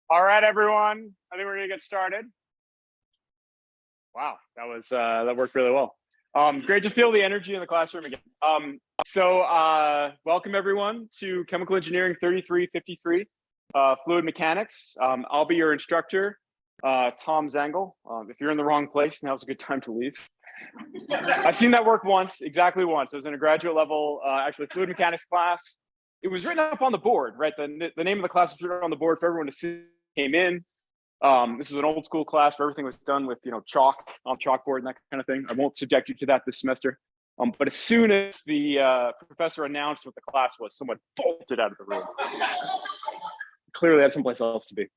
All right, everyone. I think we're gonna get started. Wow, that worked really well. Great to feel the energy in the classroom again. Welcome everyone to Chemical Engineering 3353, Fluid Mechanics. I'll be your instructor, Tom Zangel. If you're in the wrong place, now's a good time to leave. I've seen that work once, exactly once. It was in a graduate level, actually fluid mechanics class. It was written up on the board, right? The name of the class was written on the board for everyone to see. Came in. This is an old school class where everything was done with chalk on chalkboard and that kind of thing. I won't subject you to that this semester. But as soon as the professor announced what the class was, someone bolted out of the room. Clearly had someplace else to be.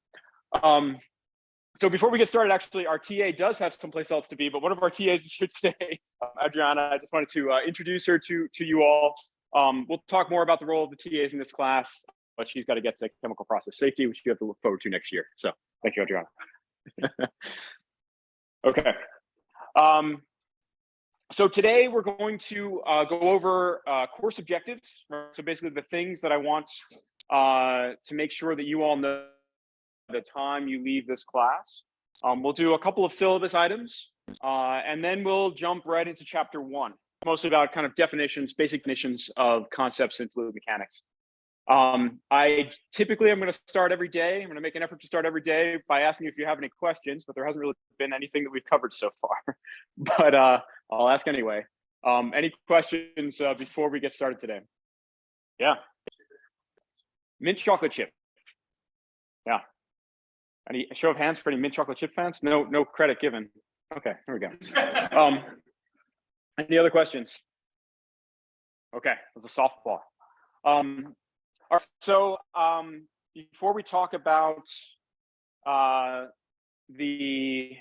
So before we get started, actually, our TA does have someplace else to be, but one of our TAs is here today, Adriana. I just wanted to introduce her to you all. We'll talk more about the role of the TAs in this class, but she's got to get to chemical process safety, which you have to look forward to next year. So thank you, Adriana. Okay. So today we're going to go over course objectives. So basically the things that I want to make sure that you all know the time you leave this class. We'll do a couple of syllabus items, and then we'll jump right into chapter 1, mostly about kind of definitions, basic definitions of concepts in fluid mechanics. I typically am going to start every day. I'm going to make an effort to start every day by asking you if you have any questions, but there hasn't really been anything that we've covered so far. But I'll ask anyway. Any questions before we get started today? Yeah. Mint chocolate chip. Yeah. Any show of hands for any mint chocolate chip fans? No credit given. Okay, here we go. Any other questions? Okay, it was a softball. All right, so before we talk about the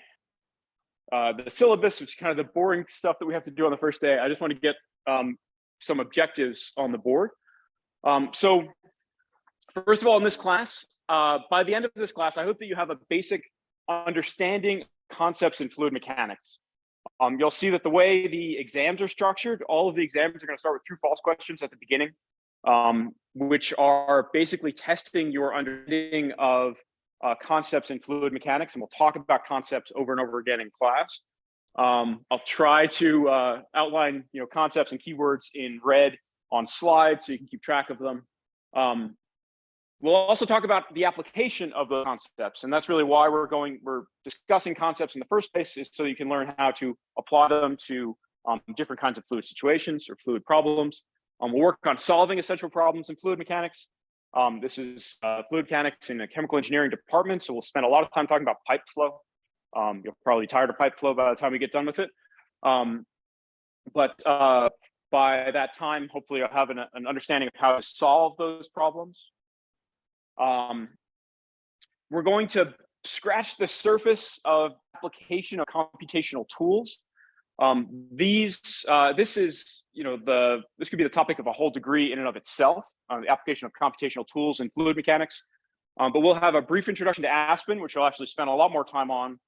syllabus, which is kind of the boring stuff that we have to do on the first day, I just want to get some objectives on the board. So first of all, in this class, by the end of this class, I hope that you have a basic understanding of concepts in fluid mechanics. You'll see that the way the exams are structured, all of the exams are going to start with true-false questions at the beginning, which are basically testing your understanding of concepts in fluid mechanics, and we'll talk about concepts over and over again in class. I'll try to outline concepts and keywords in red on slides so you can keep track of them. We'll also talk about the application of the concepts, and that's really why we're discussing concepts in the first place, is so you can learn how to apply them to different kinds of fluid situations or fluid problems. We'll work on solving essential problems in fluid mechanics. This is fluid mechanics in a chemical engineering department, so we'll spend a lot of time talking about pipe flow. You'll probably be tired of pipe flow by the time we get done with it. But by that time, hopefully you'll have an understanding of how to solve those problems. We're going to scratch the surface of application of computational tools. This is, this could be the topic of a whole degree in and of itself, the application of computational tools in fluid mechanics. But we'll have a brief introduction to Aspen, which we'll actually spend a lot more time on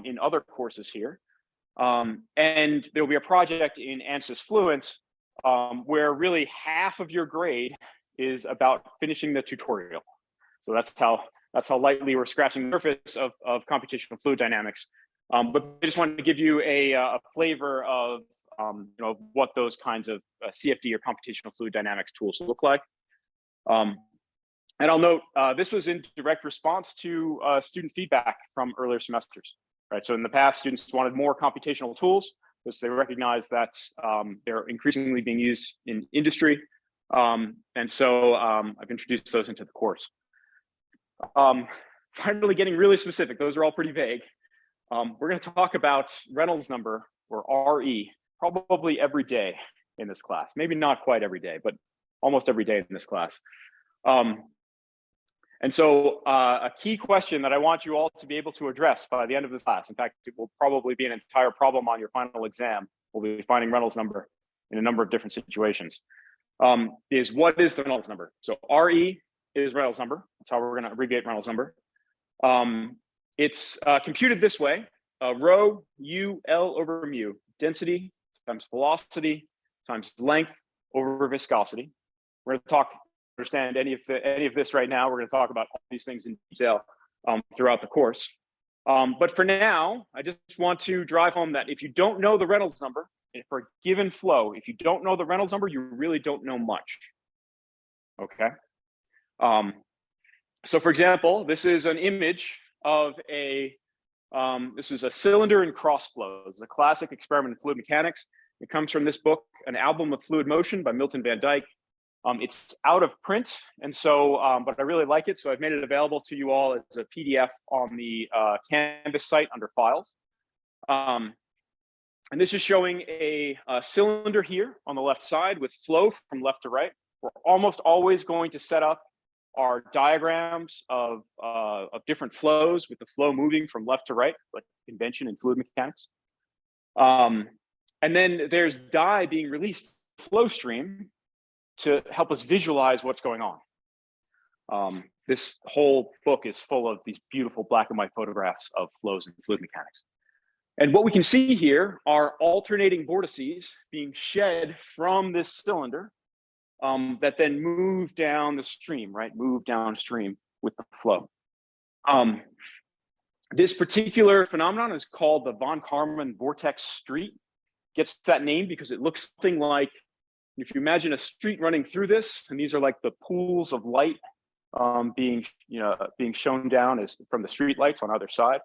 in other courses here. And there'll be a project in ANSYS Fluent where really half of your grade is about finishing the tutorial. So that's how lightly we're scratching the surface of computational fluid dynamics. But I just wanted to give you a flavor of what those kinds of CFD or computational fluid dynamics tools look like. And I'll note this was in direct response to student feedback from earlier semesters. Right. So in the past, students wanted more computational tools because they recognize that they're increasingly being used in industry. And so I've introduced those into the course. Finally, getting really specific, those are all pretty vague. We're going to talk about Reynolds number, or RE, probably every day in this class. Maybe not quite every day, but almost every day in this class. And so a key question that I want you all to be able to address by the end of this class, in fact, it will probably be an entire problem on your final exam, we'll be finding Reynolds number in a number of different situations, is what is the Reynolds number? So RE is Reynolds number. That's how we're going to abbreviate Reynolds number. It's computed this way: rho U L over mu, density times velocity times length over viscosity. We're going to understand any of this right now. We're going to talk about all these things in detail throughout the course. But for now, I just want to drive home that if you don't know the Reynolds number, for a given flow, if you don't know the Reynolds number, you really don't know much, okay? So for example, this is an image of this is a cylinder in cross flow. This is a classic experiment in fluid mechanics. It comes from this book, An Album of Fluid Motion by Milton Van Dyke. It's out of print, and so, but I really like it, so I've made it available to you all as a PDF on the Canvas site under Files. And this is showing a cylinder here on the left side with flow from left to right. We're almost always going to set up our diagrams of different flows with the flow moving from left to right, like convention in fluid mechanics. And then there's dye being released flow stream to help us visualize what's going on. This whole book is full of these beautiful black and white photographs of flows in fluid mechanics. And what we can see here are alternating vortices being shed from this cylinder that then move down the stream, right? Move downstream with the flow. This particular phenomenon is called the von Karman vortex street. Gets that name because it looks something like, if you imagine a street running through this, and these are like the pools of light being shown down as from the street lights on either side.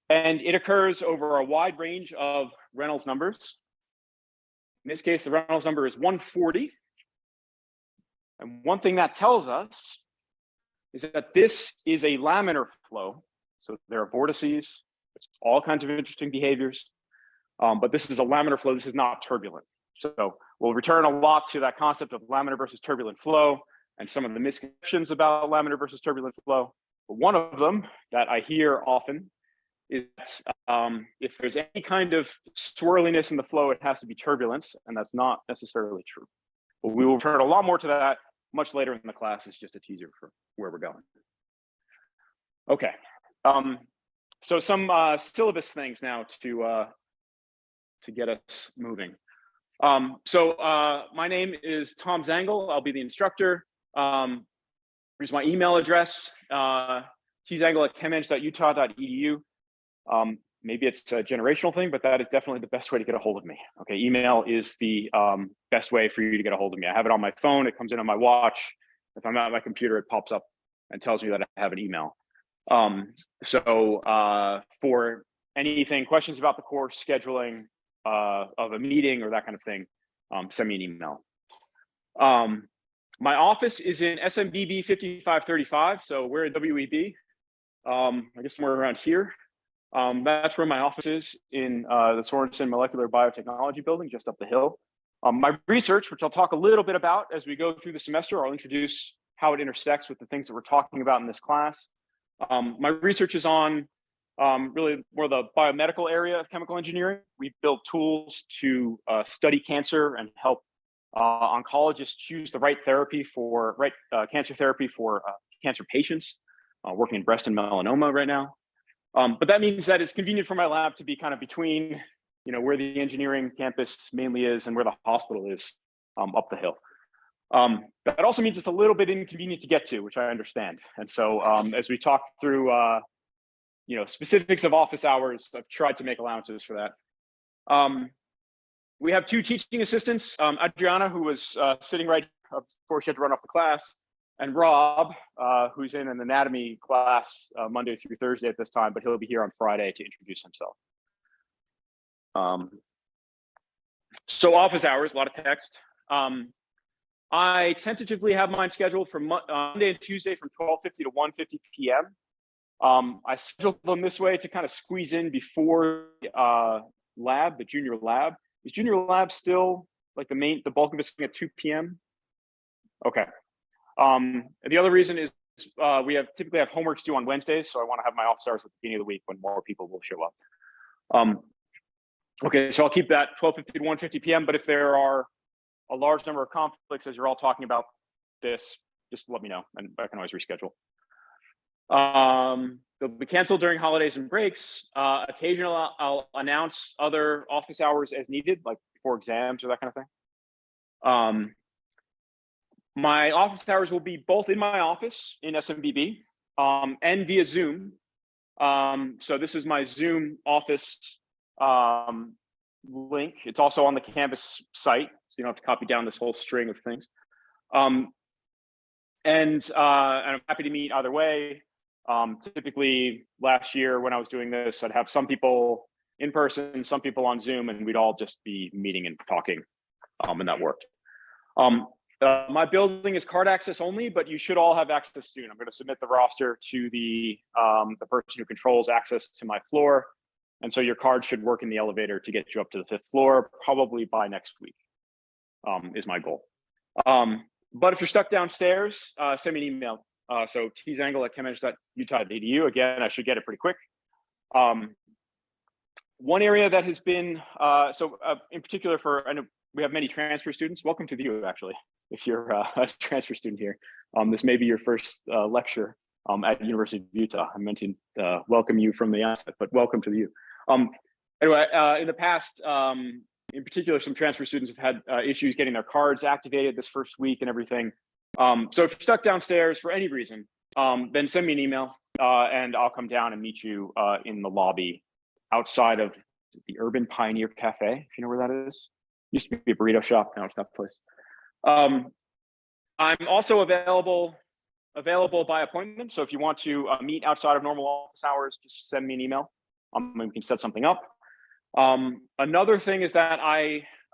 And it occurs over a wide range of Reynolds numbers. In this case, the Reynolds number is 140. And one thing that tells us is that this is a laminar flow. So there are vortices, there's all kinds of interesting behaviors, but this is a laminar flow. This is not turbulent. So we'll return a lot to that concept of laminar versus turbulent flow and some of the misconceptions about laminar versus turbulent flow. But one of them that I hear often is if there's any kind of swirliness in the flow, it has to be turbulence, and that's not necessarily true. But we will return a lot more to that much later in the class. It's just a teaser for where we're going. Okay, so some syllabus things now to get us moving. My name is Tom Zangle. I'll be the instructor. Here's my email address, tzangle@chemeng.utah.edu. Maybe it's a generational thing, but that is definitely the best way to get a hold of me. Okay, email is the best way for you to get a hold of me. I have it on my phone, it comes in on my watch. If I'm at my computer, it pops up and tells me that I have an email. For anything, questions about the course, scheduling of a meeting or that kind of thing, send me an email. My office is in SMBB 5535, so we're in WEB. I guess somewhere around here. That's where my office is, in the Sorensen Molecular Biotechnology building, just up the hill. My research, which I'll talk a little bit about as we go through the semester, I'll introduce how it intersects with the things that we're talking about in this class. My research is on really more the biomedical area of chemical engineering. We build tools to study cancer and help oncologists choose the right therapy for cancer therapy for cancer patients. Working in breast and melanoma right now. But that means that it's convenient for my lab to be kind of between, where the engineering campus mainly is and where the hospital is up the hill. That also means it's a little bit inconvenient to get to, which I understand. And so as we talk through, specifics of office hours, I've tried to make allowances for that. We have two teaching assistants, Adriana, who was sitting right before she had to run off the class, and Rob, who's in an anatomy class Monday through Thursday at this time, but he'll be here on Friday to introduce himself. So office hours, a lot of text. I tentatively have mine scheduled for Monday and Tuesday from 12:50 to 1:50 p.m. I scheduled them this way to kind of squeeze in before lab, the junior lab. Is junior lab still like the bulk of it's at 2 p.m.? Okay. And the other reason is we typically have homeworks due on Wednesdays, so I want to have my office hours at the beginning of the week when more people will show up. Okay, so I'll keep that 12:50 to 1:50 p.m. But if there are a large number of conflicts as you're all talking about this, just let me know, and I can always reschedule. They'll be canceled during holidays and breaks. Occasionally, I'll announce other office hours as needed, like before exams or that kind of thing. My office hours will be both in my office in SMBB, and via Zoom. So this is my Zoom office link. It's also on the Canvas site, so you don't have to copy down this whole string of things. And I'm happy to meet either way. Typically last year when I was doing this, I'd have some people in person, some people on Zoom, and we'd all just be meeting and talking, and that worked. My building is card access only, but you should all have access soon. I'm going to submit the roster to the person who controls access to my floor. And so your card should work in the elevator to get you up to the 5th floor, probably by next week, is my goal. But if you're stuck downstairs, send me an email. So tzangle@chemesh.utah.edu. Again, I should get it pretty quick. One area that has been, in particular I know we have many transfer students. Welcome to the U, actually, if you're a transfer student here. This may be your first lecture at the University of Utah. I meant to welcome you from the outset, but welcome to the U. Anyway, in the past, in particular, some transfer students have had issues getting their cards activated this first week and everything. So if you're stuck downstairs for any reason, then send me an email and I'll come down and meet you in the lobby outside of the Urban Pioneer Cafe, if you know where that is. Used to be a burrito shop, now it's that place. I'm also available by appointment. So if you want to meet outside of normal office hours, just send me an email. We can set something up. Another thing is that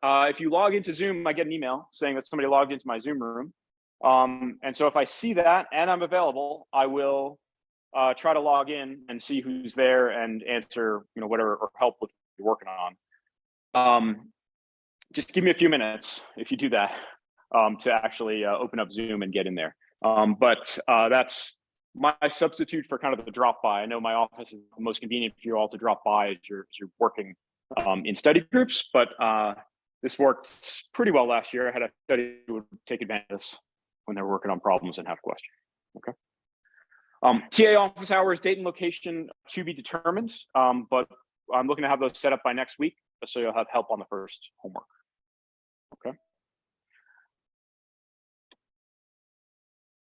if you log into Zoom, I get an email saying that somebody logged into my Zoom room. And so if I see that and I'm available, I will try to log in and see who's there and answer, whatever, or help with what you're working on. Just give me a few minutes if you do that to actually open up Zoom and get in there. But that's my substitute for kind of the drop by. I know my office is the most convenient for you all to drop by as you're working in study groups, but this worked pretty well last year. I had a study who would take advantage of this when they're working on problems and have questions. Okay. TA office hours, date and location to be determined, but I'm looking to have those set up by next week, so you'll have help on the first homework. Okay.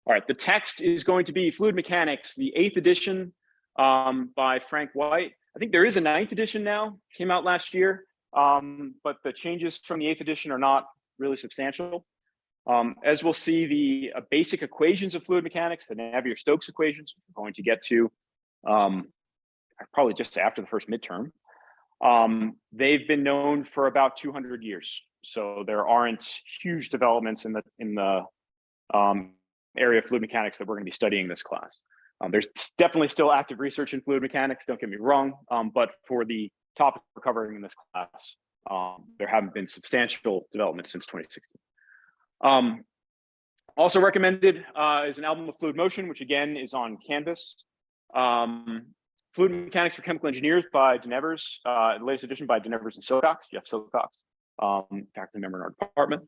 All right, the text is going to be Fluid Mechanics, the 8th edition by Frank White. I think there is a 9th edition now, came out last year, but the changes from the 8th edition are not really substantial. As we'll see, the basic equations of fluid mechanics, the Navier-Stokes equations, we're going to get to probably just after the first midterm. They've been known for about 200 years, so there aren't huge developments in the area of fluid mechanics that we're going to be studying this class. There's definitely still active research in fluid mechanics, don't get me wrong, but for the topic we're covering in this class, there haven't been substantial developments since 2016. Also recommended is an album of fluid motion, which again is on Canvas. Fluid Mechanics for Chemical Engineers by Denevers, the latest edition by Denevers and Silcox, Jeff Silcox, faculty member in our department.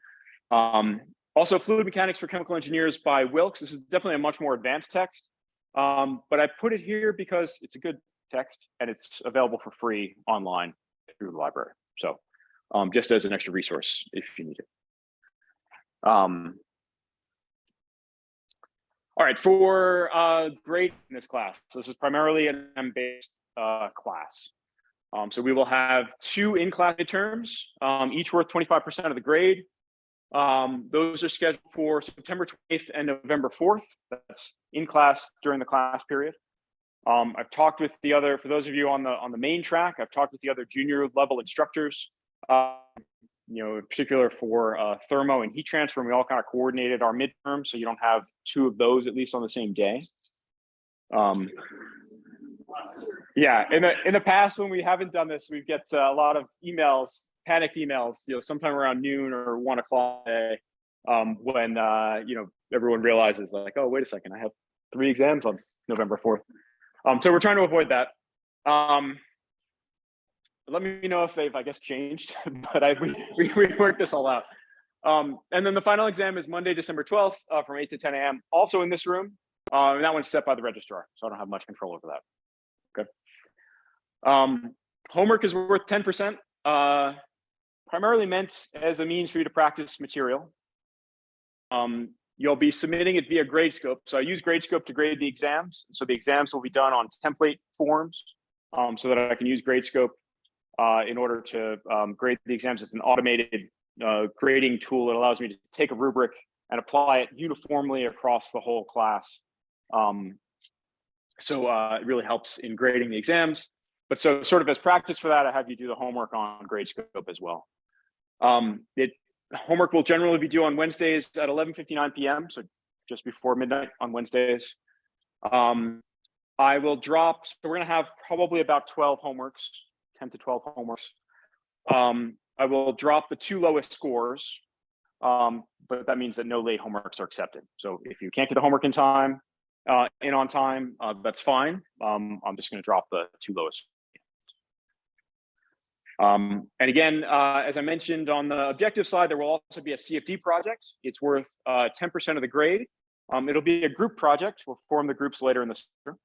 Also Fluid Mechanics for Chemical Engineers by Wilkes. This is definitely a much more advanced text, but I put it here because it's a good text and it's available for free online through the library. So just as an extra resource if you need it. All right, for grade in this class, so this is primarily an M-based class. So we will have 2 in-class midterms, each worth 25% of the grade. Those are scheduled for September 28th and November 4th. That's in class during the class period. I've talked with the other, for those of you on the main track, I've talked with the other junior level instructors, in particular for thermo and heat transfer, and we all kind of coordinated our midterm, so you don't have 2 of those at least on the same day. Yeah, in the past when we haven't done this, we get a lot of emails, panicked emails, sometime around noon or 1 o'clock day, when everyone realizes like, oh, wait a second, I have 3 exams on November 4th. So we're trying to avoid that. Let me know if they've, I guess, changed, but we worked this all out. And then the final exam is Monday, December 12th from 8 to 10 a.m. also in this room. And that one's set by the registrar, so I don't have much control over that. Okay. Homework is worth 10%, primarily meant as a means for you to practice material. you'll be submitting it via Gradescope. So I use Gradescope to grade the exams. So the exams will be done on template forms, so that I can use Gradescope in order to grade the exams. It's an automated grading tool that allows me to take a rubric and apply it uniformly across the whole class. So it really helps in grading the exams. But so sort of as practice for that, I have you do the homework on Gradescope as well. Homework will generally be due on Wednesdays at 11:59 p.m. So just before midnight on Wednesdays. I will drop, so we're gonna have probably about 12 homeworks, 10 to 12 homeworks. I will drop the 2 lowest scores, but that means that no late homeworks are accepted. So if you can't get the homework in time, on time, that's fine. I'm just gonna drop the 2 lowest. And again, as I mentioned on the objective side, there will also be a CFD project. It's worth 10% of the grade. It'll be a group project. We'll form the groups later in the semester.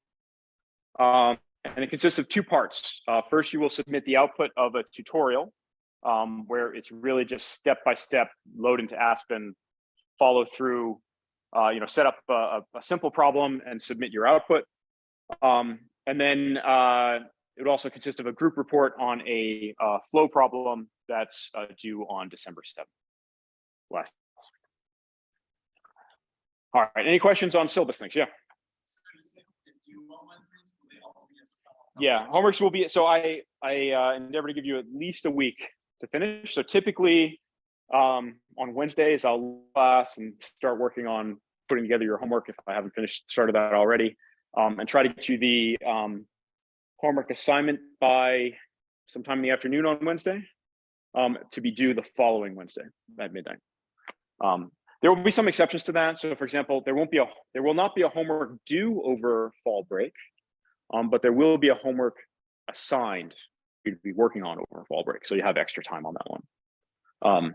And it consists of 2 parts. First, you will submit the output of a tutorial where it's really just step-by-step, load into Aspen, follow through, set up a simple problem and submit your output. And then it would also consist of a group report on a flow problem that's due on December 7th. Last. All right, any questions on syllabus things? Yeah. Yeah, homeworks will be, so I endeavor to give you at least a week to finish. So typically on Wednesdays, I'll class and start working on putting together your homework if I haven't started that already, and try to get you the homework assignment by sometime in the afternoon on Wednesday, to be due the following Wednesday at midnight. There will be some exceptions to that. So for example, there will not be a homework due over fall break, but there will be a homework assigned you'd be working on over fall break. So you have extra time on that one.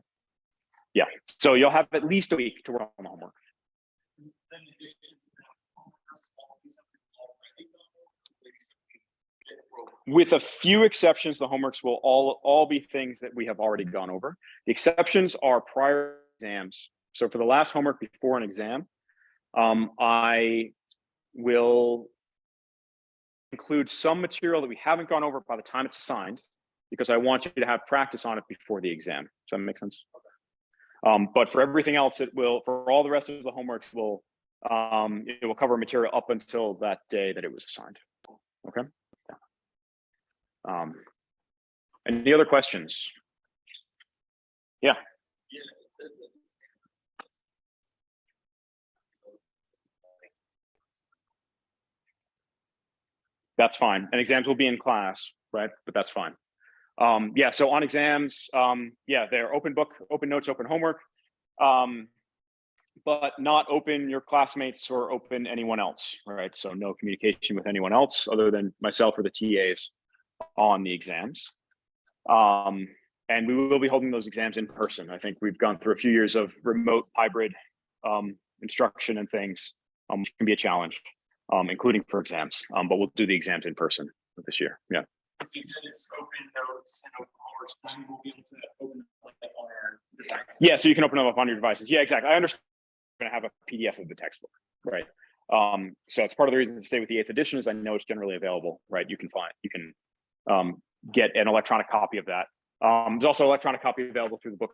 Yeah, so you'll have at least a week to work on the homework. With a few exceptions, the homeworks will all be things that we have already gone over. The exceptions are prior exams. So for the last homework before an exam, I will include some material that we haven't gone over by the time it's assigned, because I want you to have practice on it before the exam. Does that make sense? But for everything else, for all the rest of the homeworks, it will cover material up until that day that it was assigned. Okay. Any other questions? Yeah. That's fine. And exams will be in class, right? But that's fine. Yeah, so on exams, yeah, they're open book, open notes, open homework, but not open your classmates or open anyone else, right? So no communication with anyone else other than myself or the TAs on the exams. And we will be holding those exams in person. I think we've gone through a few years of remote hybrid instruction and things, which can be a challenge, including for exams, but we'll do the exams in person this year. Yeah. So you said it's open notes and open homeworks, then we'll be able to open up on our devices. Yeah, so you can open them up on your devices. Yeah, exactly. I understand you're going to have a PDF of the textbook, right? So it's part of the reason to stay with the 8th edition is I know it's generally available, right? You can get an electronic copy of that. There's also an electronic copy available through the book.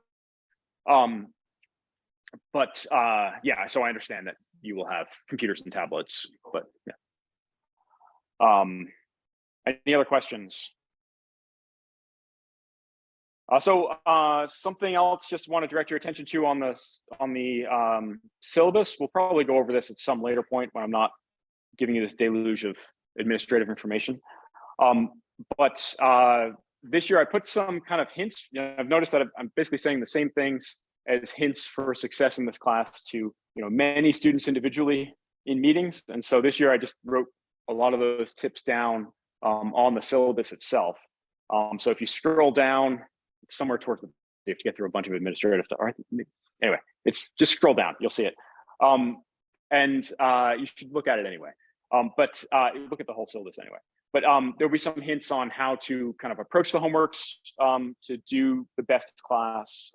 Yeah, so I understand that you will have computers and tablets, but yeah. Any other questions? Something else just want to direct your attention to on the syllabus. We'll probably go over this at some later point when I'm not giving you this deluge of administrative information. But this year I put some kind of hints. I've noticed that I'm basically saying the same things as hints for success in this class to many students individually in meetings. And so this year I just wrote a lot of those tips down on the syllabus itself. So if you scroll down, it's somewhere towards you have to get through a bunch of administrative stuff. All right. Anyway, it's just scroll down, you'll see it. And you should look at it anyway. But look at the whole syllabus anyway. But there'll be some hints on how to kind of approach the homeworks to do the best class,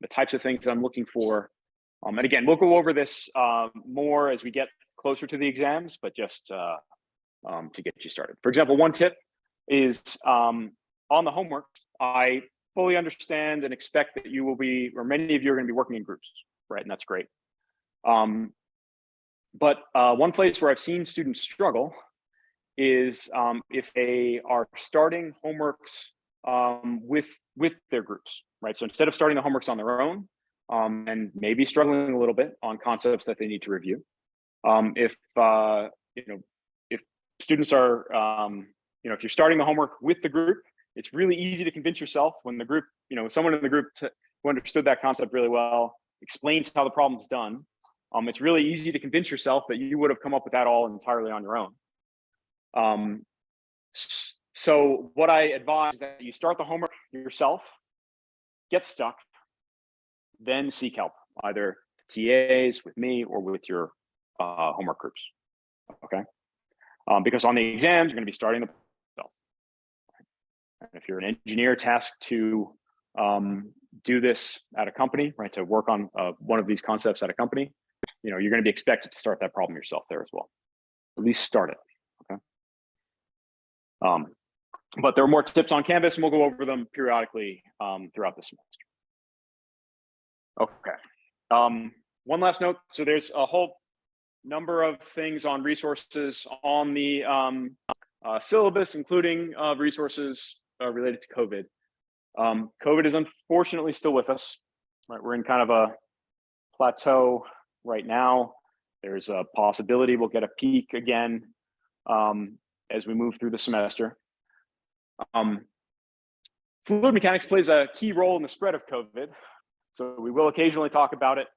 the types of things I'm looking for, And again, we'll go over this more as we get closer to the exams, but just to get you started. For example, one tip is on the homework, I fully understand and expect that you will be, or many of you are going to be working in groups, right? And that's great. But one place where I've seen students struggle is if they are starting homeworks with their groups, right? So instead of starting the homeworks on their own and maybe struggling a little bit on concepts that they need to review, if students are, if you're starting the homework with the group, it's really easy to convince yourself when the group, someone in the group who understood that concept really well explains how the problem's done. It's really easy to convince yourself that you would have come up with that all entirely on your own. So what I advise is that you start the homework yourself, get stuck, then seek help, either TAs, with me, or with your homework groups, okay? Because on the exams, you're gonna be starting the yourself. And if you're an engineer tasked to do this at a company, right, to work on one of these concepts at a company, you're gonna be expected to start that problem yourself there as well. At least start it, okay? But there are more tips on Canvas, and we'll go over them periodically throughout the semester. Okay. One last note. So there's a whole number of things on resources on the syllabus, including resources related to COVID. COVID is unfortunately still with us, right? We're in kind of a plateau right now. There's a possibility we'll get a peak again as we move through the semester. Fluid mechanics plays a key role in the spread of COVID. So we will occasionally talk about it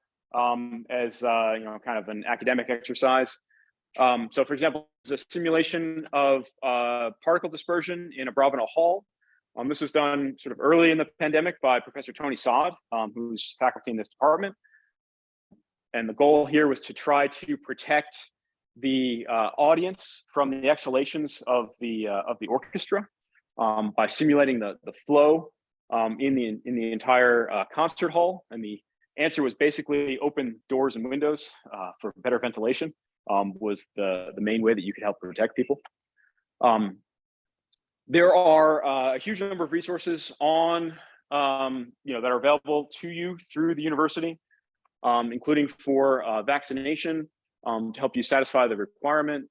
as kind of an academic exercise. So for example, there's a simulation of particle dispersion in a Abravanel Hall. This was done sort of early in the pandemic by Professor Tony Sod, who's faculty in this department. And the goal here was to try to protect the audience from the exhalations of the orchestra by simulating the flow in the entire concert hall. And the answer was basically open doors and windows for better ventilation was the main way that you could help protect people. There are a huge number of resources on that are available to you through the university, including for vaccination to help you satisfy the requirement,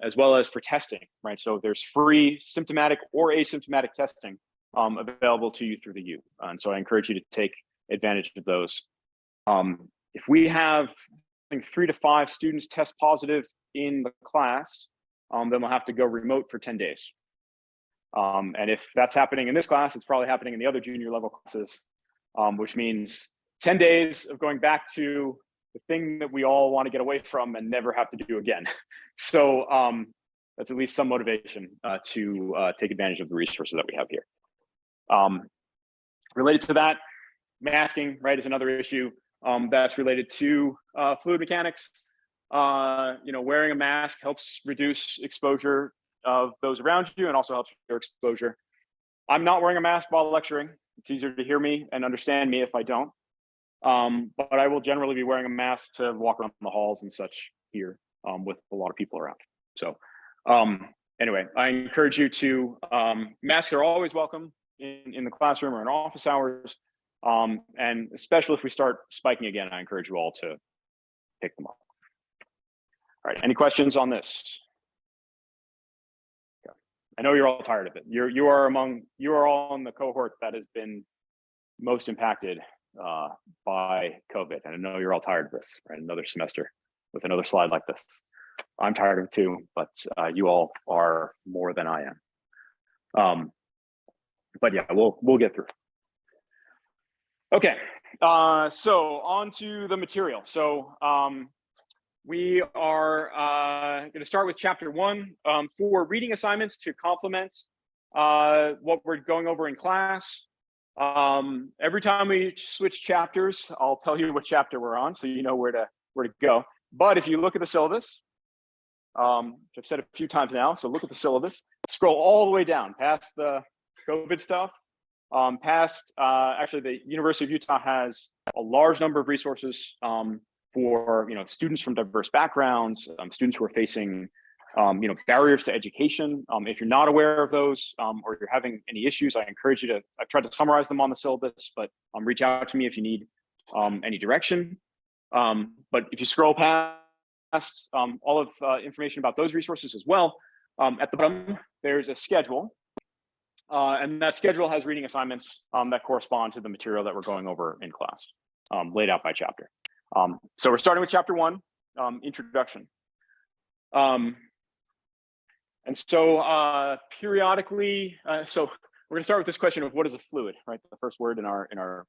as well as for testing, right? So there's free symptomatic or asymptomatic testing available to you through the U. And so I encourage you to take advantage of those. If we have, I think, 3 to 5 students test positive in the class, then we'll have to go remote for 10 days. And if that's happening in this class, it's probably happening in the other junior level classes, which means 10 days of going back to the thing that we all want to get away from and never have to do again. So that's at least some motivation to take advantage of the resources that we have here. Related to that, masking, right, is another issue that's related to fluid mechanics. Wearing a mask helps reduce exposure of those around you and also helps your exposure. I'm not wearing a mask while lecturing. It's easier to hear me and understand me if I don't. But I will generally be wearing a mask to walk around the halls and such here with a lot of people around. So anyway, I encourage you to, masks are always welcome in the classroom or in office hours. And especially if we start spiking again, I encourage you all to pick them up. All right, any questions on this? Okay. I know you're all tired of it. You are all in the cohort that has been most impacted by COVID. And I know you're all tired of this, right? Another semester with another slide like this. I'm tired of it too, but you all are more than I am. But yeah, we'll get through. Okay, so on to the material. So we are going to start with chapter 1 for reading assignments to complement what we're going over in class. Every time we switch chapters, I'll tell you what chapter we're on, so you know where to go. But if you look at the syllabus, which I've said a few times now, so look at the syllabus, scroll all the way down past the COVID stuff, past actually the University of Utah has a large number of resources for students from diverse backgrounds, students who are facing barriers to education. If you're not aware of those or you're having any issues, I encourage you to. I've tried to summarize them on the syllabus, but reach out to me if you need any direction. But if you scroll past all of information about those resources as well, at the bottom there's a schedule, and that schedule has reading assignments that correspond to the material that we're going over in class, laid out by chapter. So we're starting with chapter 1, introduction. And so periodically, so we're going to start with this question of what is a fluid, right? The first word in our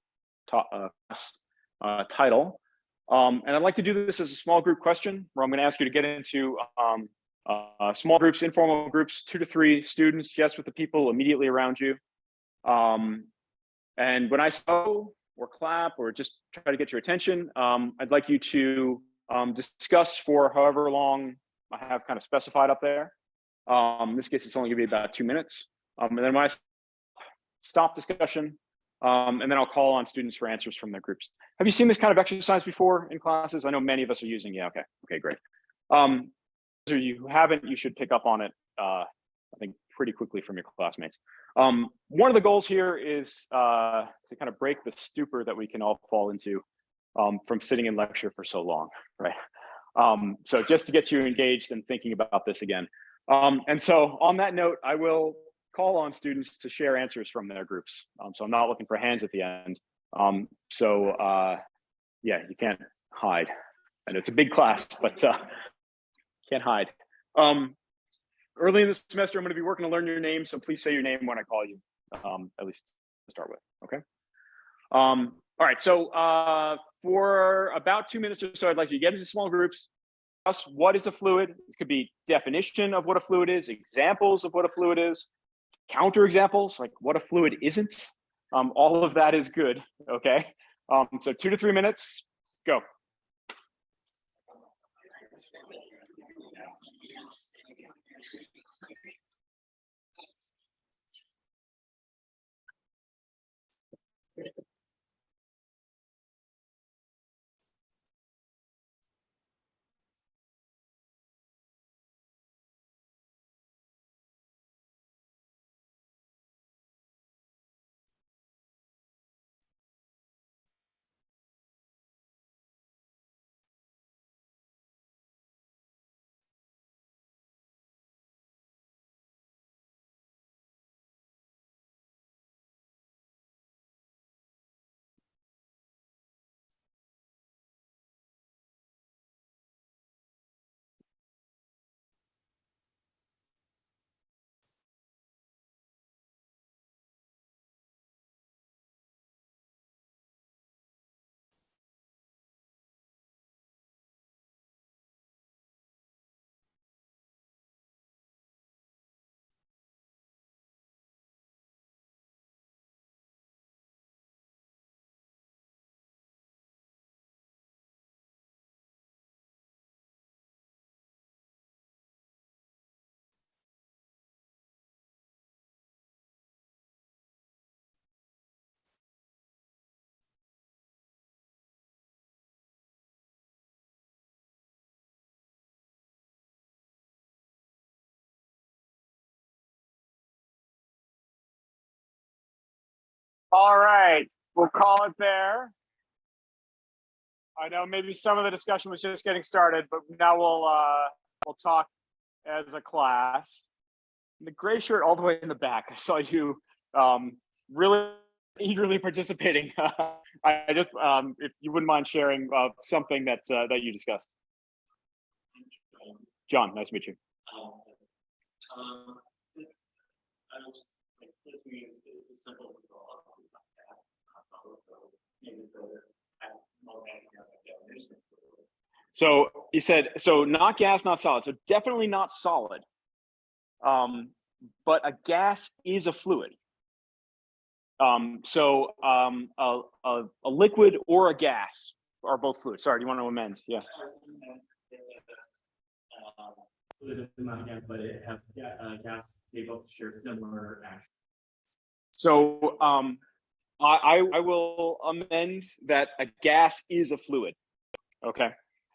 title. And I'd like to do this as a small group question where I'm going to ask you to get into small groups, informal groups, 2 to 3 students, just with the people immediately around you. And when I say or clap or just try to get your attention, I'd like you to discuss for however long I have kind of specified up there. In this case, it's only going to be about 2 minutes. And then when I stop discussion, and then I'll call on students for answers from their groups. Have you seen this kind of exercise before in classes? I know many of us are using. Yeah, okay, great. So you haven't, you should pick up on it, I think, pretty quickly from your classmates. One of the goals here is to kind of break the stupor that we can all fall into from sitting in lecture for so long, right? So just to get you engaged and thinking about this again. And so on that note, I will call on students to share answers from their groups. So I'm not looking for hands at the end. Yeah, you can't hide. And it's a big class, but can't hide. Early in the semester, I'm going to be working to learn your name, so please say your name when I call you, at least to start with, okay? All right, so for about 2 minutes or so, I'd like you to get into small groups. What is a fluid? It could be definition of what a fluid is, examples of what a fluid is, counterexamples, like what a fluid isn't. All of that is good, okay? So 2 to 3 minutes, go. All right, we'll call it there. I know maybe some of the discussion was just getting started, but now we'll talk as a class. The gray shirt all the way in the back. I saw you really eagerly participating. I just, if you wouldn't mind sharing something that you discussed. John, nice to meet you. So you said, so not gas, not solid. So definitely not solid. But a gas is a fluid. So a liquid or a gas are both fluids. Sorry, do you want to amend? Yeah. But it has gas, they both share similar action. So I will amend that a gas is a fluid. Okay.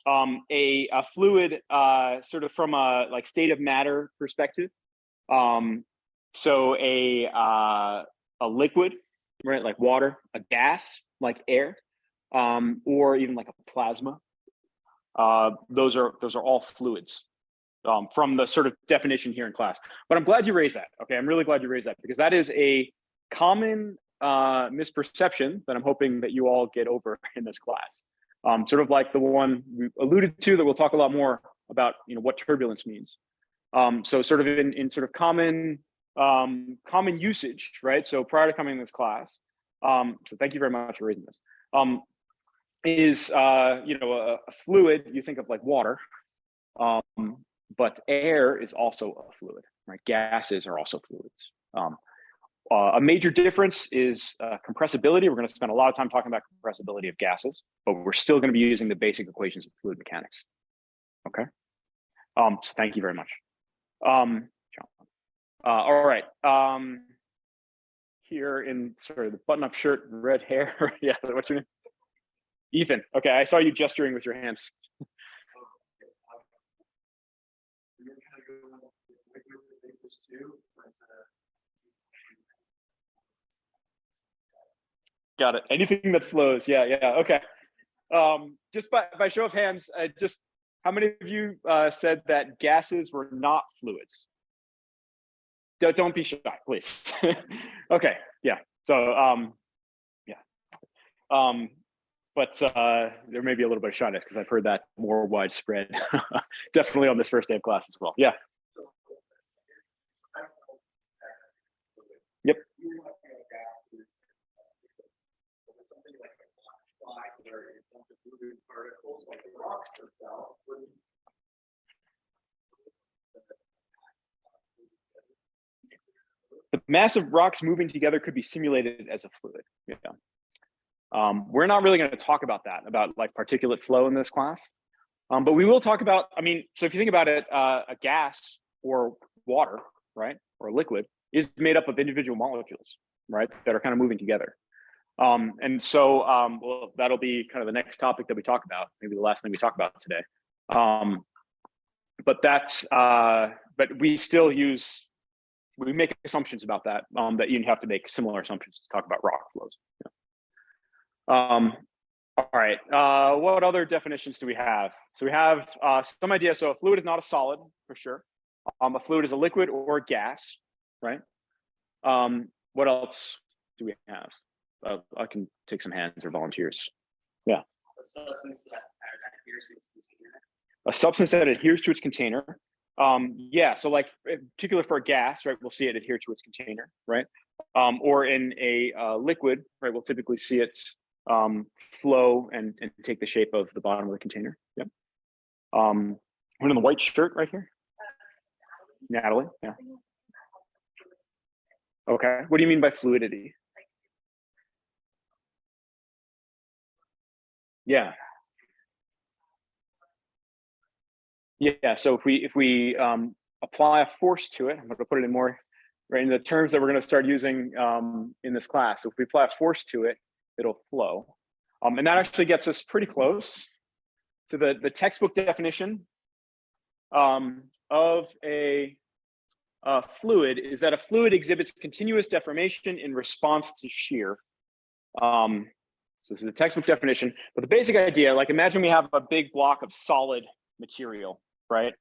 A fluid, sort of from a like state of matter perspective. So a liquid, right, like water, a gas like air, or even like a plasma. Those are all fluids. From the sort of definition here in class. But I'm glad you raised that. Okay, I'm really glad you raised that because that is a common misperception that I'm hoping that you all get over in this class. Sort of like the one we alluded to that we'll talk a lot more about, what turbulence means. So sort of in sort of common usage, right? So prior to coming to this class, so thank you very much for raising this. Is a fluid, you think of like water. But air is also a fluid, right? Gases are also fluids. A major difference is compressibility. We're going to spend a lot of time talking about compressibility of gases, but we're still going to be using the basic equations of fluid mechanics. Okay. So thank you very much. All right. Here in sort of the button-up shirt, red hair. Yeah. What's your name? Ethan. Okay. I saw you gesturing with your hands. Got it. Anything that flows. Yeah. Okay. Just by show of hands, just how many of you said that gases were not fluids? Don't be shy, please. Okay. Yeah. So yeah. But there may be a little bit of shyness because I've heard that more widespread, definitely on this first day of class as well. Yeah. Yep. The mass of rocks moving together could be simulated as a fluid. Yeah. We're not really going to talk about that, about like particulate flow in this class. But we will talk about, so if you think about it, a gas or water, right, or a liquid is made up of individual molecules, right, that are kind of moving together. And so, well, that'll be kind of the next topic that we talk about, maybe the last thing we talk about today. But we still we make assumptions about that, that you have to make similar assumptions to talk about rock flows. Yeah. All right, what other definitions do we have? So we have some idea. So a fluid is not a solid, for sure. A fluid is a liquid or a gas, right? What else do we have? I can take some hands or volunteers. Yeah. A substance that adheres to its container. A substance that adheres to its container. Yeah, so like in particular for a gas, right, we'll see it adhere to its container, right? Or in a liquid, right, we'll typically see it flow and take the shape of the bottom of the container. Yep. One in the white shirt right here. Natalie. Yeah. Okay. What do you mean by fluidity? Yeah. Yeah. So if we apply a force to it, I'm going to put it in more right in the terms that we're going to start using in this class. So if we apply a force to it, it'll flow. And that actually gets us pretty close to the textbook definition of a fluid is that a fluid exhibits continuous deformation in response to shear. So this is a textbook definition, but the basic idea, like imagine we have a big block of solid material, right?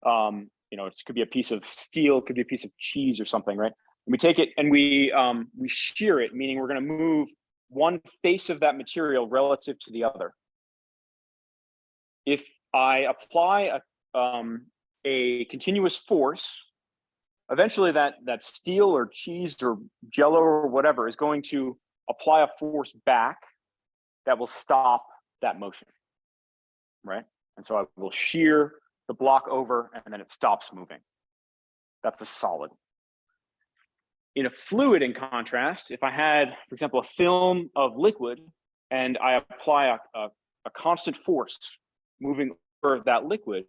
It could be a piece of steel, it could be a piece of cheese or something, right? And we take it and we shear it, meaning we're going to move one face of that material relative to the other. If I apply a continuous force, eventually that steel or cheese or jello or whatever is going to apply a force back that will stop that motion, right? And so I will shear the block over and then it stops moving. That's a solid. In a fluid, in contrast, if I had, for example, a film of liquid and I apply a constant force moving over that liquid,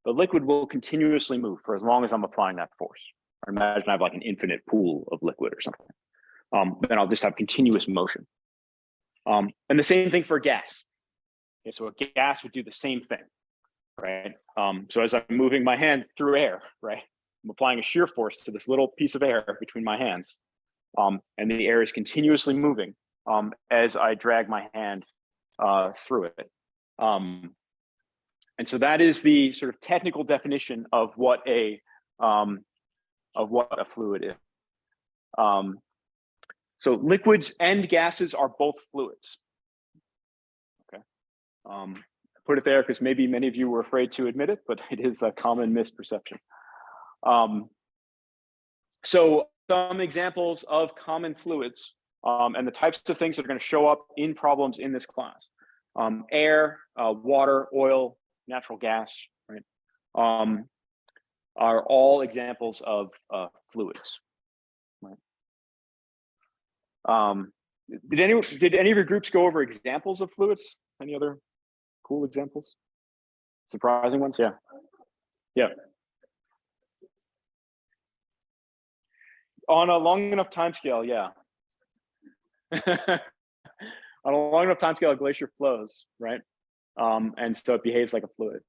the liquid will continuously move for as long as I'm applying that force. Or imagine I have like an infinite pool of liquid or something. then I'll just have continuous motion. And the same thing for gas. Okay, so a gas would do the same thing, right? So as I'm moving my hand through air, right, I'm applying a shear force to this little piece of air between my hands, and the air is continuously moving as I drag my hand through it. And so that is the sort of technical definition of what a fluid is. So liquids and gases are both fluids. Okay, put it there because maybe many of you were afraid to admit it, but it is a common misperception. So some examples of common fluids and the types of things that are going to show up in problems in this class: air, water, oil, natural gas, right, are all examples of fluids. Right. Did any of your groups go over examples of fluids? Any other cool examples? Surprising ones? Yeah. Yeah. On a long enough time scale, yeah. On a long enough time scale, a glacier flows, right? And so it behaves like a fluid.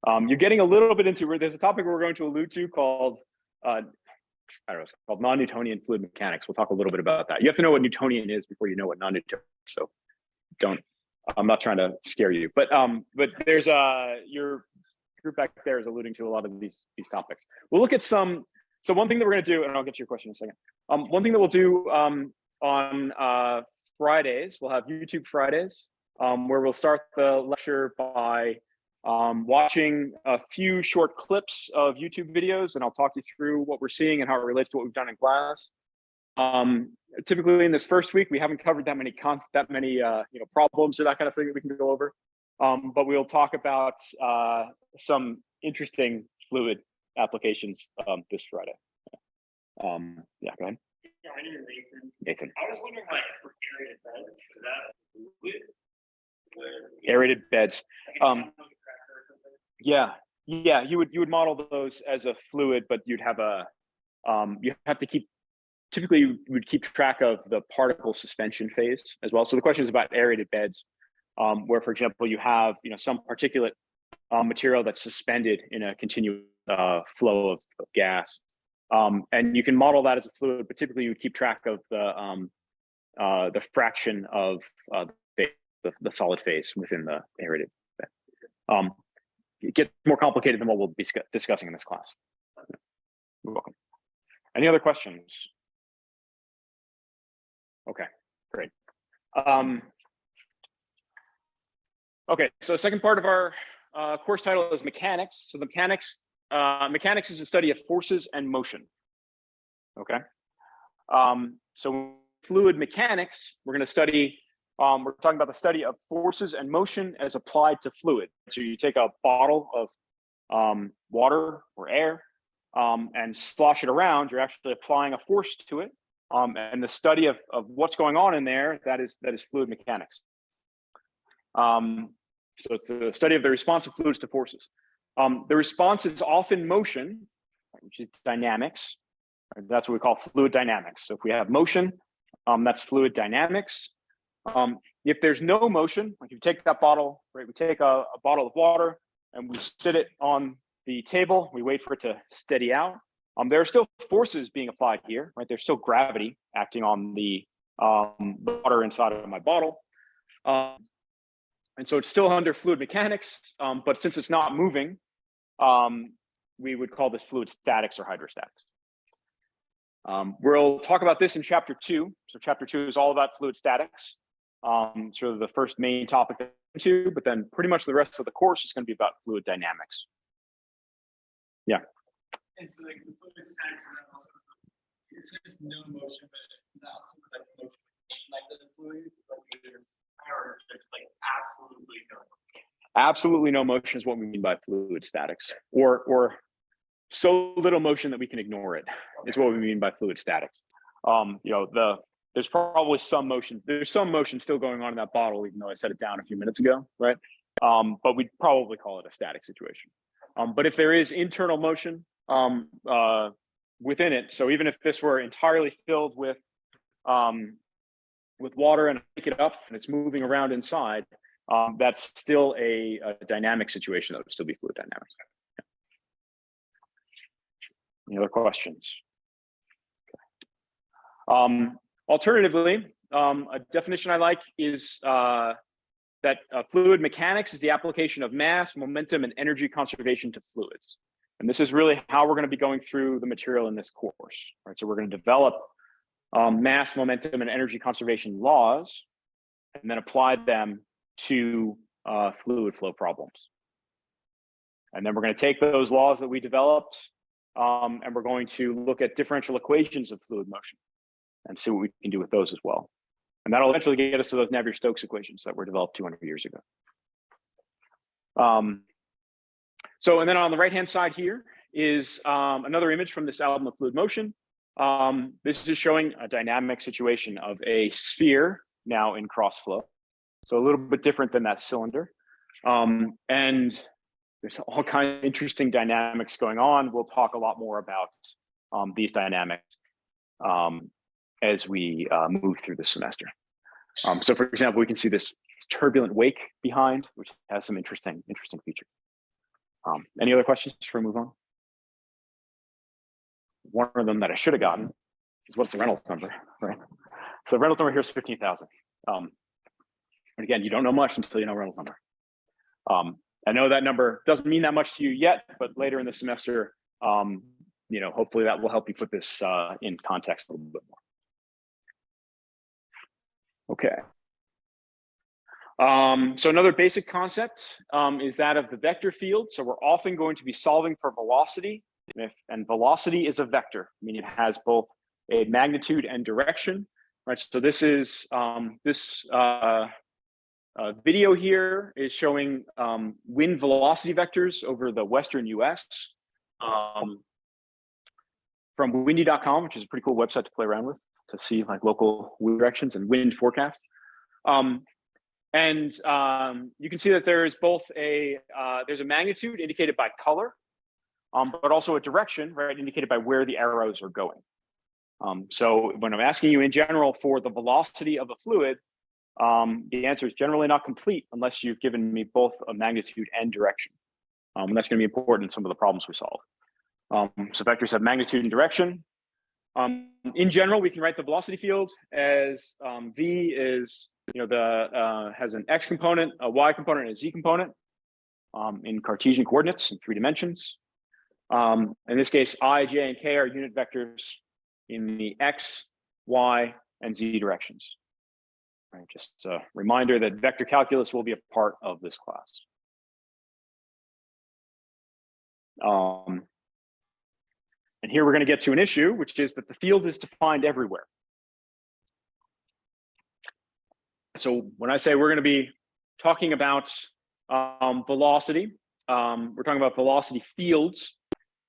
You're getting a little bit into, there's a topic we're going to allude to called, I don't know, it's called non-Newtonian fluid mechanics. We'll talk a little bit about that. You have to know what Newtonian is before you know what non-Newtonian is. So I'm not trying to scare you, but there's your group back there is alluding to a lot of these topics. We'll look at some. So one thing that we're going to do, and I'll get to your question in a second. One thing that we'll do on Fridays, we'll have YouTube Fridays, where we'll start the lecture by watching a few short clips of YouTube videos, and I'll talk you through what we're seeing and how it relates to what we've done in class. Typically in this first week, we haven't covered that many problems or that kind of thing that we can go over, but we'll talk about some interesting fluid applications this Friday. Yeah, go ahead. Yeah, my name is Nathan. Nathan. I was wondering, like, for aerated beds, is that fluid? Aerated beds. Yeah, you would model those as a fluid, but you'd have you have to keep. Typically, you would keep track of the particle suspension phase as well. So the question is about aerated beds, where, for example, you have some particulate material that's suspended in a continuous flow of gas, and you can model that as a fluid. But typically, you would keep track of the fraction of the solid phase within the aerated bed. It gets more complicated than what we'll be discussing in this class. You're welcome. Any other questions? Okay, great. Okay, so the second part of our course title is mechanics. So the mechanics is the study of forces and motion. Okay, so fluid mechanics, we're going to study. We're talking about the study of forces and motion as applied to fluid. So you take a bottle of water or air and slosh it around. You're actually applying a force to it. And the study of what's going on in there, that is fluid mechanics. So it's the study of the response of fluids to forces. The response is often motion, which is dynamics. Right? That's what we call fluid dynamics. So if we have motion, that's fluid dynamics. If there's no motion, like if you take that bottle, right? We take a bottle of water and we sit it on the table. We wait for it to steady out. There are still forces being applied here, right? There's still gravity acting on the water inside of my bottle. And so it's still under fluid mechanics, but since it's not moving, we would call this fluid statics or hydrostatics. We'll talk about this in chapter 2. So chapter 2 is all about fluid statics, sort of the first main topic, but then pretty much the rest of the course is going to be about fluid dynamics. Yeah. And so, like, the fluid statics are also, it says no motion, but not also like motion in like the fluid, like there's power, like absolutely no motion. Absolutely no motion is what we mean by fluid statics, or so little motion that we can ignore it, is what we mean by fluid statics. There's probably some motion. There's some motion still going on in that bottle, even though I set it down a few minutes ago, right? But we'd probably call it a static situation. But if there is internal motion within it, so even if this were entirely filled with with water and I pick it up and it's moving around inside, that's still a dynamic situation. That would still be fluid dynamics. Any other questions? Alternatively, a definition I like is that fluid mechanics is the application of mass, momentum, and energy conservation to fluids. And this is really how we're going to be going through the material in this course, right? So we're going to develop mass, momentum, and energy conservation laws, and then apply them to fluid flow problems. And then we're going to take those laws that we developed, and we're going to look at differential equations of fluid motion and see what we can do with those as well. And that'll eventually get us to those Navier-Stokes equations that were developed 200 years ago. And then on the right-hand side here is another image from this album of fluid motion. This is showing a dynamic situation of a sphere now in cross flow. So a little bit different than that cylinder. And there's all kinds of interesting dynamics going on. We'll talk a lot more about these dynamics as we move through the semester. So for example, we can see this turbulent wake behind, which has some interesting features. Any other questions before we move on? One of them that I should have gotten is what's the Reynolds number, right? So the Reynolds number here is 15,000. And again, you don't know much until you know Reynolds number. I know that number doesn't mean that much to you yet, but later in the semester, hopefully that will help you put this in context a little bit more. Okay. So another basic concept is that of the vector field. So we're often going to be solving for velocity, and velocity is a vector, meaning it has both a magnitude and direction, right? So this is video here is showing wind velocity vectors over the Western US from windy.com, which is a pretty cool website to play around with to see like local wind directions and wind forecast. You can see that there is both there's a magnitude indicated by color, but also a direction, right, indicated by where the arrows are going. So when I'm asking you in general for the velocity of a fluid, the answer is generally not complete unless you've given me both a magnitude and direction. And that's going to be important in some of the problems we solve. So vectors have magnitude and direction. In general, we can write the velocity field as V is, has an X component, a Y component, and a Z component in Cartesian coordinates in 3 dimensions. In this case, I, J, and K are unit vectors in the X, Y, and Z directions. Right, just a reminder that vector calculus will be a part of this class. And here we're going to get to an issue, which is that the field is defined everywhere. So when I say we're going to be talking about velocity, we're talking about velocity fields.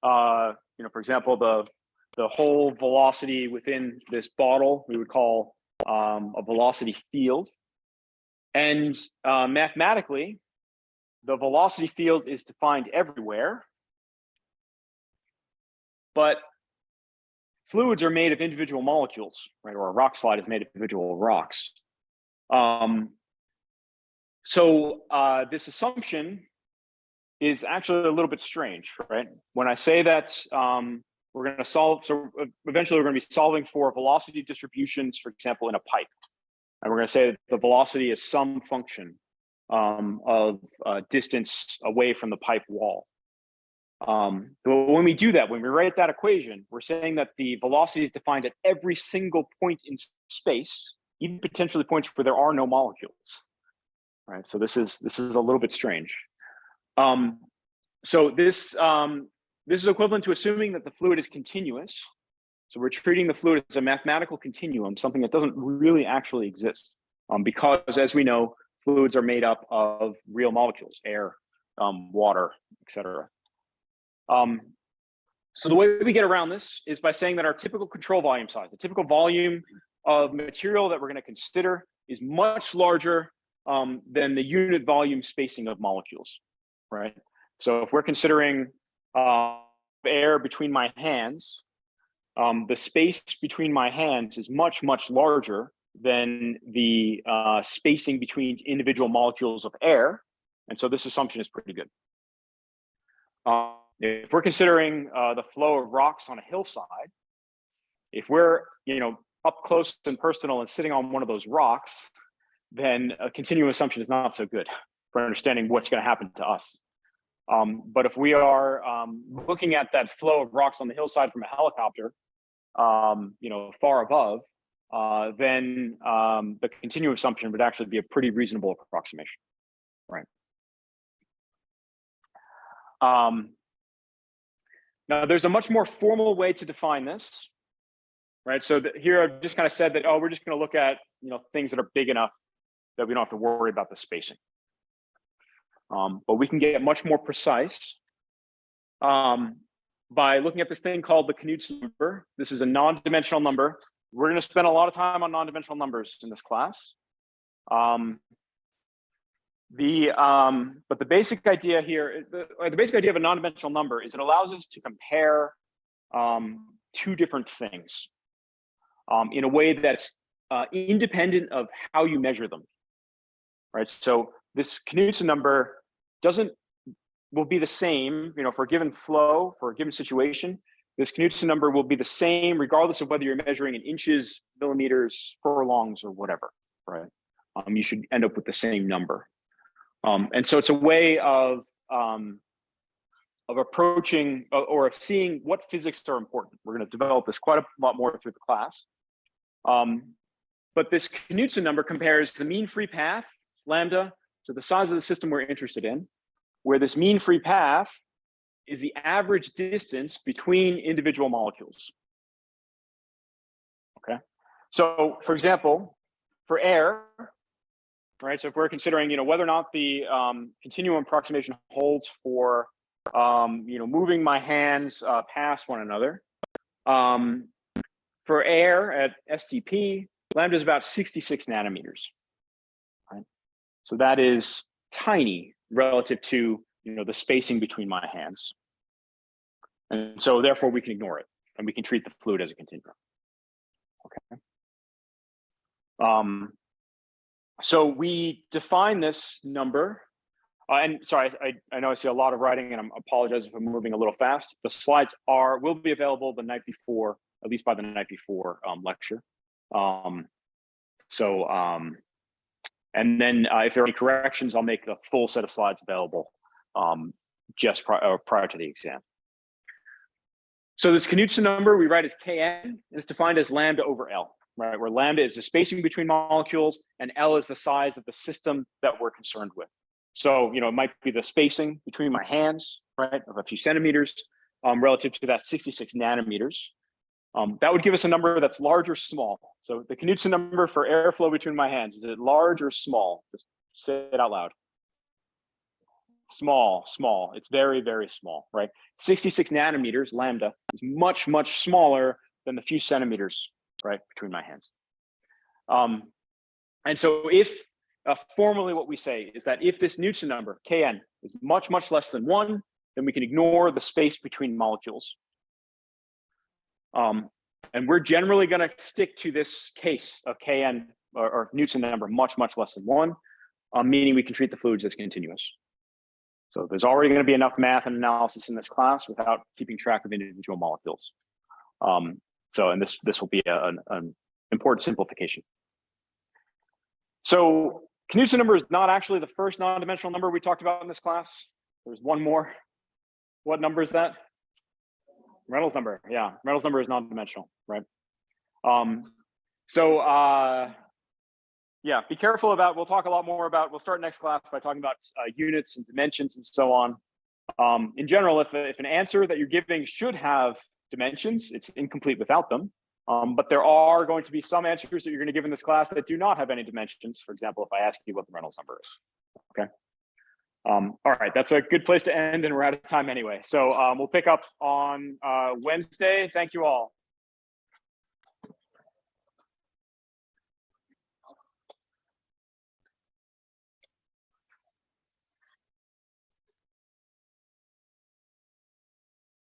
For example, the whole velocity within this bottle we would call a velocity field. And mathematically, the velocity field is defined everywhere. But fluids are made of individual molecules, right? Or a rock slide is made of individual rocks. So this assumption is actually a little bit strange, right? When I say that we're going to solve, so eventually we're going to be solving for velocity distributions, for example, in a pipe. And we're going to say that the velocity is some function of distance away from the pipe wall. But when we do that, when we write that equation, we're saying that the velocity is defined at every single point in space, even potentially points where there are no molecules. Right. So this is a little bit strange. So this is equivalent to assuming that the fluid is continuous. So we're treating the fluid as a mathematical continuum, something that doesn't really actually exist, because as we know, fluids are made up of real molecules, air, water, etc. So the way we get around this is by saying that our typical control volume size, the typical volume of material that we're going to consider, is much larger than the unit volume spacing of molecules, right? So if we're considering air between my hands, the space between my hands is much, much larger than the spacing between individual molecules of air. And so this assumption is pretty good. If we're considering the flow of rocks on a hillside, if we're up close and personal and sitting on one of those rocks, then a continuum assumption is not so good for understanding what's going to happen to us. But if we are looking at that flow of rocks on the hillside from a helicopter, far above, then the continuum assumption would actually be a pretty reasonable approximation, right? Now, there's a much more formal way to define this, right? So here I've just kind of said that, oh, we're just going to look at things that are big enough that we don't have to worry about the spacing. But we can get much more precise by looking at this thing called the Knudsen number. This is a non-dimensional number. We're going to spend a lot of time on non-dimensional numbers in this class. But the basic idea here, the basic idea of a non-dimensional number is it allows us to compare two different things in a way that's independent of how you measure them, right? So this Knudsen number will be the same, for a given flow, for a given situation. This Knudsen number will be the same regardless of whether you're measuring in inches, millimeters, furlongs, or whatever, right? You should end up with the same number. And so it's a way of approaching or of seeing what physics are important. We're going to develop this quite a lot more through the class. But this Knudsen number compares the mean free path, lambda, to the size of the system we're interested in, where this mean free path is the average distance between individual molecules. Okay, so for example, for air, right? So if we're considering, whether or not the continuum approximation holds for, moving my hands past one another. For air at STP, lambda is about 66 nanometers. Right? So that is tiny relative to, the spacing between my hands. And so therefore we can ignore it and we can treat the fluid as a continuum. Okay. So we define this number, and sorry, I know I see a lot of writing, and I apologize if I'm moving a little fast. The slides will be available the night before, at least by the night before lecture. And then if there are any corrections, I'll make the full set of slides available just prior to the exam. So this Knudsen number we write as Kn, and it's defined as lambda over L. Right, where lambda is the spacing between molecules and L is the size of the system that we're concerned with. So, it might be the spacing between my hands, right, of a few centimeters relative to that 66 nanometers. That would give us a number that's large or small. So the Knudsen number for airflow between my hands, is it large or small? Just say it out loud. Small, small. It's very, very small, right? 66 nanometers, lambda, is much, much smaller than the few centimeters, right, between my hands. And so if formally what we say is that if this Knudsen number, Kn, is much, much less than 1, then we can ignore the space between molecules. And we're generally going to stick to this case of Kn or Knudsen number much, much less than 1, meaning we can treat the fluids as continuous. So there's already going to be enough math and analysis in this class without keeping track of individual molecules. And this will be an important simplification. So Knudsen number is not actually the first non-dimensional number we talked about in this class. There's one more. What number is that? Reynolds number. Yeah, Reynolds number is non-dimensional, right? Yeah, be careful about, we'll talk a lot more about, we'll start next class by talking about units and dimensions and so on. In general, if an answer that you're giving should have dimensions, it's incomplete without them. But there are going to be some answers that you're going to give in this class that do not have any dimensions. For example, if I ask you what the Reynolds number is. Okay. All right, that's a good place to end, and we're out of time anyway. So we'll pick up on Wednesday. Thank you all.